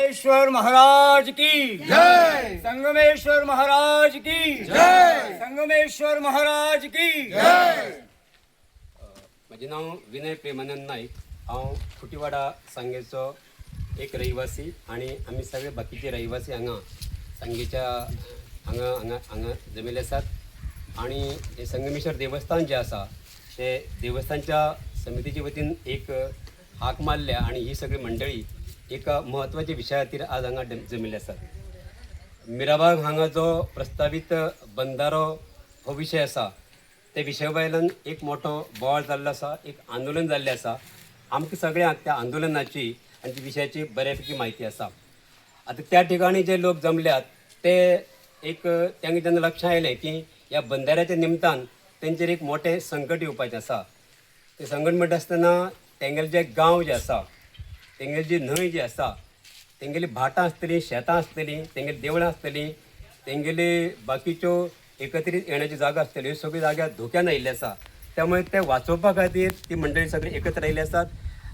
संगमेश्वर महाराज की जय, संगमेश्वर महाराज की जय, संगमेश्वर महाराज की जय. माझे नाव विनय प्रेमानंद नाईक. हांव फुटीवाडा सांगेचो एक रहिवासी आणि आम्ही सगळे बाकीचे रहिवासी हांगा सांगेच्या हांगा जमिल्ले आसात आणि हे संगमेश्वर देवस्थान जे आसा ते देवस्थानच्या समितीचे वतीन एक हाक मारल्या आणि ही सगळी मंडळी एका महत्त्वाच्या विशया खातीर आज हांगा जमिल्ले आसात. मिराबाग हांगा जो प्रस्तावित बंधारो हो विशय आसा ते विशया वयल्यान एक मोठो बोवाळ जाल्लो आसा, एक आंदोलन जाल्लें आसा. आमकां सगळ्यांक त्या आंदोलनाची आनी त्या विशयाची बऱ्यापैकी म्हायती आसा. आता त्या ठिकाणी जे लोक जमल्यात ते एक तांकां जेन्ना लक्षांत आयलें की ह्या बंधाऱ्याच्या निमतान तेंचेर एक मोठें संकट येवपाचें आसा. ते संकट म्हणटा आसतना तेंगेले जे गांव जे आसा, तेंगेली जी न्हंय जी आसा, तेंगेली भाटां आसतलीं, शेतां आसतलीं, तेंगेली देवळां आसतलीं, तेंगेली बाकीच्यो एकत्रीत येण्याची जागा आसतल्यो, ह्यो सगळ्यो जागा धोक्यान आयिल्ल्यो आसा. त्यामुळे ते वाचोवपा खातीर ती मंडळी सगळी एकत्र आयिल्ली आसात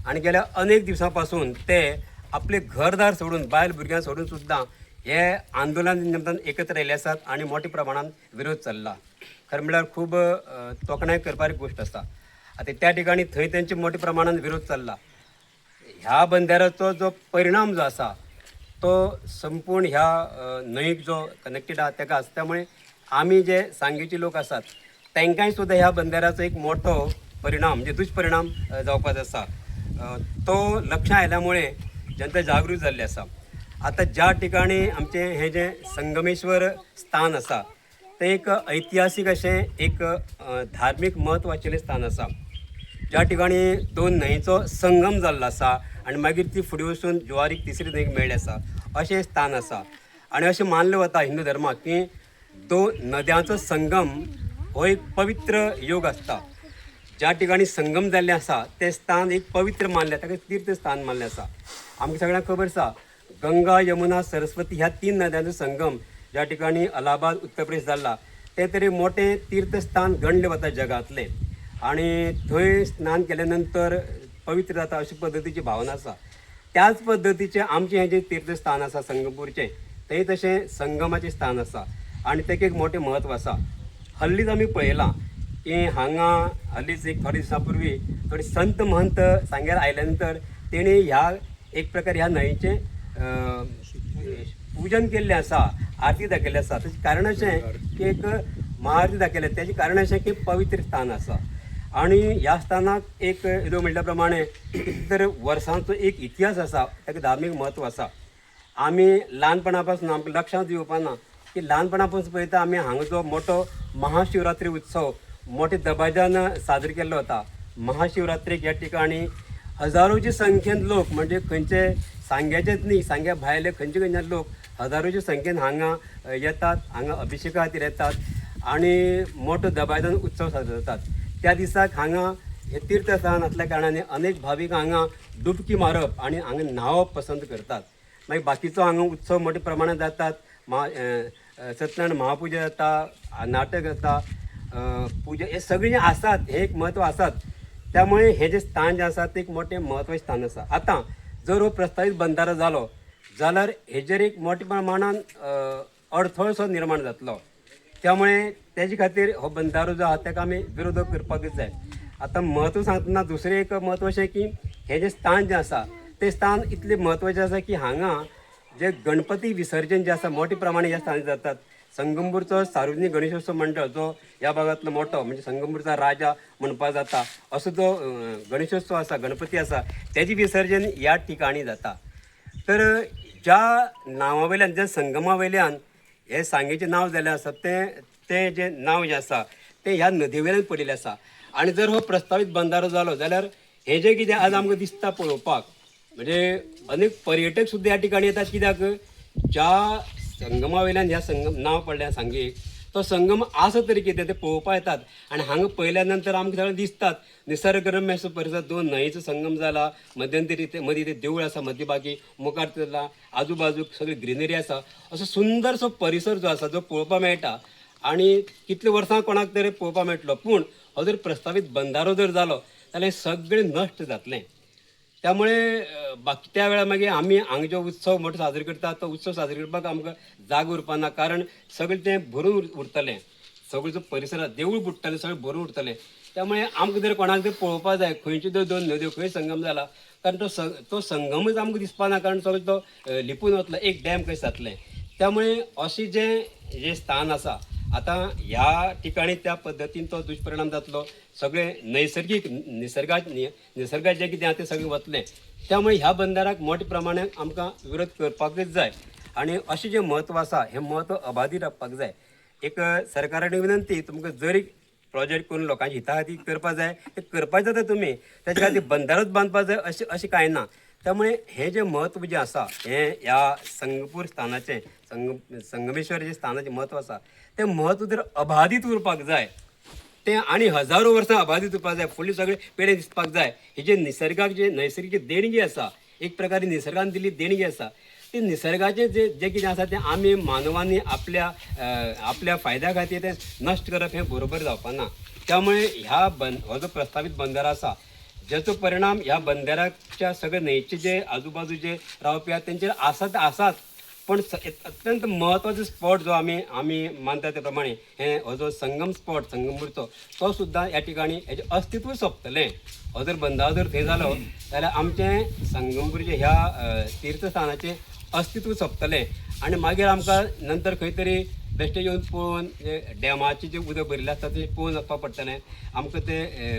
आणि गेल्या अनेक दिवसां पासून ते आपले घरदार सोडून बायल भुरग्यां सोडून सुद्दां हे आंदोलन निमतान एकत्र आयिल्ले आसात आणि मोठ्या प्रमाणात विरोध चल्ला. खरें म्हळ्यार खूब तोखणाय करपारी गोश्ट आसा. आता त्या ठिकाणी थंय तेंचे मोठ्या प्रमाणात विरोध चल्ला. ह्या बंधाऱ्याचो जो परिणाम जो आसा तो संपूर्ण ह्या न्हंयक जो कनेक्टेड आहा ताका आसा. त्यामुळे आमी जे सांगेचे लोक आसात तांकांय सुद्दां ह्या बंधाऱ्याचो एक मोठो परिणाम म्हणजे दुश्परिणाम जावपाचो आसा. तो लक्षांत आयल्यामुळे जनता जागृत जाल्ली आसा. आता ज्या ठिकाणी आमचे हे जे संगमेश्वर स्थान आसा ते एक ऐतिहासीक अशें एक धार्मीक म्हत्व आशिल्लें स्थान आसा. ज्या ठिकाणी दोन न्हंयेचो संगम जाल्लो आसा आणि मागीर ती फुडें वचून ज्वारीक तिसरी न्हंयक मेळ्ळी आसा अशें स्थान आसा. आणि अशें मानलें वता हिंदू धर्माक की दोन नद्यांचो संगम हो एक पवित्र योग आसता. ज्या ठिकाणी संगम जाल्लें आसा तें स्थान एक पवित्र मानलें, ताका तीर्थस्थान मानलें आसा. आमकां सगळ्यांक खबर आसा गंगा, यमुना, सरस्वती ह्या तीन नद्यांचो संगम ज्या ठिकाणी अलाहाबाद उत्तर प्रदेश जाल्ला ते तरी मोठें तीर्थस्थान गणलें वता जगांतलें आणि थंय स्नान केल्या नंतर पवित्र जाता अशे पद्दतीची भावना आसा. त्याच पद्दतीचें आमचें हें जें तीर्थस्थान आसा संगमपूरचें तें तशें संगमाचें स्थान आसा आणि ताका एक मोठें म्हत्व आसा. हल्लीच आमी पळयलां की हांगा हल्लीच एक थोडे दिसां पूर्वी थोडे संत महंत सांग्यार आयल्या नंतर तेणी ह्या एक प्रकार ह्या न्हंयचें पूजन केल्लें आसा, आरती दाखयल्ली आसा. ताचें कारण अशें की एक महाआरती दाखयल्या तेजें कारण अशें की पवित्र स्थान आसा आणि ह्या स्थानाक एक इदो म्हणल्या प्रमाणे तर वर्सांचो एक इतिहास आसा, ताका धार्मीक म्हत्व आसा. आमी ल्हानपणा पासून आमकां लक्षांत येवपा ना की ल्हानपणा पासून पळयता आमी हांगा जो मोठो महाशिवरात्री उत्सव मोठ्या दबाज्यान साजरो केल्लो वता. महाशिवरात्रेक ह्या ठिकाणी हजारोच्या संख्येन लोक म्हणजे खंयचे सांग्याचेच न्ही, सांग्या भायले खंयचे लोक हजारोच्या संख्येन हांगा येतात, हांगा अभिशेका खातीर येतात आणि मोठो दबाज्यान उत्सव साजरो जातात. त्या दिसाक हांगा हे तीर्थस्थान आसल्या कारणान अनेक भावीक हांगा डुबकी मारप आणि हांगा न्हावप पसंत करतात. मागीर बाकीचो हांगा उत्सव मोठ्या प्रमाणात जातात. सत्यनारायण महापुजा जाता, नाटक जाता, पूजा हे सगळें जे आसात हे एक म्हत्व आसात. त्यामुळे हे जे स्थान जे आसा ते एक मोठें म्हत्वाचें स्थान आसा. आतां जर हो प्रस्तावीत बंधारो जालो जाल्यार हेजेर एक मोठ्या प्रमाणान अडथळसो निर्माण जातलो. त्यामुळे तेजे खातीर हो बंधारो जो आहा ताका आमी विरोध करपाकच जाय. आतां म्हत्व सांगतना दुसरें एक म्हत्व अशें की हे जे स्थान जें आसा तें स्थान इतलें म्हत्वाचें आसा की हांगा जे गणपती विसर्जन जें आसा मोठ्या प्रमाणात ह्या स्थानार जातात. संगमपूरचो सार्वजनीक गणेशोत्सव मंडळ जो ह्या भागांतलो मोठो म्हणजे संगमपूरचा राजा म्हणपा जाता असो जो गणेशोत्सव आसा, गणपती आसा तेजें विसर्जन ह्या ठिकाणी जाता. तर ज्या नांवा वयल्यान ज्या संगमा वयल्यान हे सांगेचें नांव जाल्लें आसा तें जें नांव जें आसा तें ह्या नदये वयल्यान पडिल्लें आसा. आनी जर हो प्रस्तावीत बंधारो जालो जाल्यार हें जें कितें आज आमकां दिसता पळोवपाक म्हणजे अनेक पर्यटक सुद्दां ह्या ठिकाणी येतात. कित्याक ज्या संगमा वयल्यान ह्या संगम नांव पडलें सांगेक तो संगम आसा तरी कितें ते पळोवपा येतात आनी हांगा पळयल्या नंतर आमकां सगळें दिसतात निसर्गरम्य असो परिसर, दोन न्हंयेचो संगम जाला, मध्यंतरी मदीं ते देवूळ आसा, मध्यभागी मुखार चल्ला, आजूबाजूक सगळी ग्रिनरी आसा, असो सुंदरसो परिसर जो आसा जो पळोवपा मेळटा आणि कितल्या वर्सां कोणाक तरी पळोवपा मेळटलो. पूण हो जर प्रस्तावीत बंधारो जर जालो जाल्यार सगळें नश्ट जातलें. त्यामुळे बाकी त्या वेळा मागीर आमी हांगा जो उत्सव मोठो साजरो करता तो उत्सव साजरो करपाक आमकां जाग उरपाना, कारण सगळें तें भरून उरतलें, सगळो जो परिसर आसा, देवूळ बुडटलें, सगळें भरून उरतलें. त्यामुळे आमकां जर कोणाक तरी पळोवपाक जाय खंयच्यो जर दोन नद्यो खंय संगम जाला, कारण तो संगमच आमकां दिसपाना, कारण सगळो तो लिपून वतलो, एक डॅम कशें जातलें. त्यामुळे अशें जे स्थान आसा, आता ह्या ठिकाणी त्या पद्दतीन तो दुष्परिणाम जातलो, सगळे नैसर्गीक निसर्गात जे कितें आसा तें सगळें वतलें. त्यामुळे ह्या बंदाराक मोठ्या प्रमाणात आमकां विरोध करपाकच जाय आणि अशें जें म्हत्व आसा हें म्हत्व अबादी राखपाक जाय. एक सरकारान विनंती, तुमकां जरी प्रोजेक्ट करून लोकांची हिता खातीर करपाक जाय तें करपाक जाता तुमी, त्याच्या खातीर बंदारूच बांदपाक जाय अशें कांय ना. त्यामुळे हे जे म्हत्व जें आसा हें ह्या संगपूर स्थानाचें संगमेश्वर जे स्थानाचें म्हत्व आसा तें म्हत्व जर अबादीत उरपाक जाय, तें आनी हजारो वर्सां अबादीत उरपाक जाय, फुडले सगळे पिळे दिसपाक जाय. हे जे निसर्गाक जे नैसर्गिक देणगी आसा, एक प्रकारे निसर्गान दिल्ली देणगी आसा, ते निसर्गाचें जे कितें आसा तें आमी मानवांनी आपल्या फायद्या खातीर तें नश्ट करप हें बरोबर जावपाना. त्यामुळे हो जो प्रस्तावित बंदारो आसा जाचो परिणाम ह्या बंदाराच्या सगळे न्हंयचे जे आजूबाजूचे रावपी आसात तेंचेर आसात, पण अत्यंत म्हत्वाचो स्पॉट जो आमी मानता त्या प्रमाणे हो जो संगम स्पॉट संगमपूरचो तो सुद्दां ह्या ठिकाणी हेजें अस्तित्व सोंपतलें. हो जर बंदारो जर थंय जालो जाल्यार आमचें संगमपूरचे ह्या तीर्थस्थानाचें अस्तित्व सोंपतलें आणि मागीर आमकां नंतर खंय तरी बेश्टें येवन पळोवन डॅमाचें जें उदक भरिल्लें आसता तें पळोवन वचपाक पडटलें. आमकां तें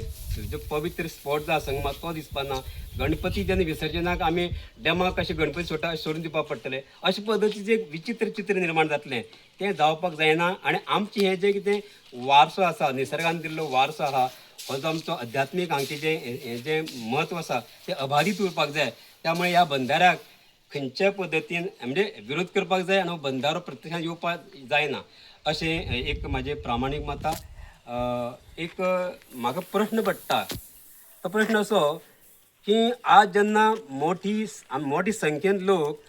जो पवित्र स्पॉट जो आसा संगमाक तो दिसपाना. गणपती जेन्ना विसर्जनाक आमी डॅमाक कशें गणपती सोडून दिवपाक पडटलें, अशे पद्दतीचें एक विचित्र चित्र निर्माण जातलें. तें जावपाक जायना आणि आमचें हें जें कितें वारसो आसा, निसर्गान दिल्लो वारसो आहा, हो जो आमचो अध्यात्मीक हांगचें जें म्हत्व आसा तें अबादीत उरपाक जाय. त्यामुळे ह्या बंदाऱ्याक खंयच्या पद्दतीन म्हणजे विरोध करपाक जाय आनी हो बंदारो प्रत्यक्षात येवपाक जायना अशें एक म्हाजें प्रामाणीक मत आसा. एक म्हाका प्रश्न पडटा, तो प्रश्न असो की आज जेन्ना मोठी संख्येन लोक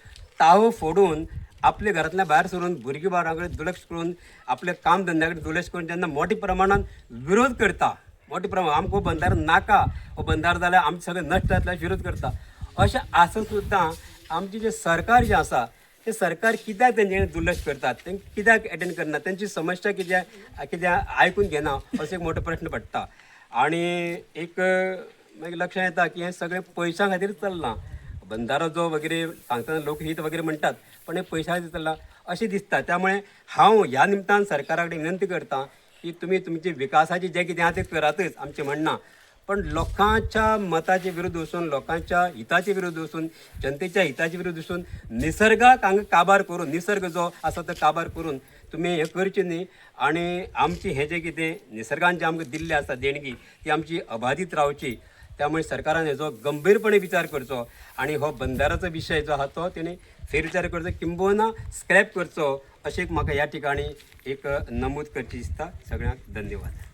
ताळो फोडून आपल्या घरांतल्या भायर सरून भुरगीं बाळां कडेन दुर्लक्ष करून आपल्या काम धंद्या कडेन दुर्लक्ष करून जेन्ना मोठ्या प्रमाणात विरोध करता, मोठ्या प्रमाणात आमकां हो बंदारो नाका, हो बंदारो जाल्यार आमचे सगळें नश्ट जातले विरोध करता, अशें आसून सुद्दां आमचें जें सरकार जें आसा तें सरकार कित्याक तेंचे दुर्लक्ष करतात, तें कित्याक अटेंड करना, तेंची समस्या कित्याक आयकून घेना असो एक मोठो प्रश्न पडटा. आणि एक मागीर लक्षांत येता की हें सगळें पयशां खातीर चल्लां. बंदारो जो वगैरे सांगतना लोकहीत वगैरे म्हणटात, पण हें पयशां खातीर चल्लां अशें दिसता. त्यामुळे हांव ह्या निमतान सरकारा कडेन विनंती करतां की तुमी तुमचे विकासाचें जें कितें आसा तें करातच, आमचें म्हणणा, पण लोकांच्या मताचे विरुद्ध वचून, लोकांच्या हिताचे विरुद्ध वचून, जनतेच्या हिताचे विरुद्ध वचून निसर्गाक हांगा काबार करून, निसर्ग जो आसा तो काबार करून तुमी हें करचें न्ही. आनी आमची हें जें कितें निसर्गान जें आमकां दिल्लें आसा देणगी ती आमची अबादीत रावची. त्यामुळे सरकारान हेजो गंभीरपणे विचार करचो आणि हो बंदाराचो विशय जो आसा तो तेणी फेरविचार करचो, किंबहुना स्क्रॅप करचो, अशें म्हाका ह्या ठिकाणी एक नमूद करचें दिसता. सगळ्यांक धन्यवाद.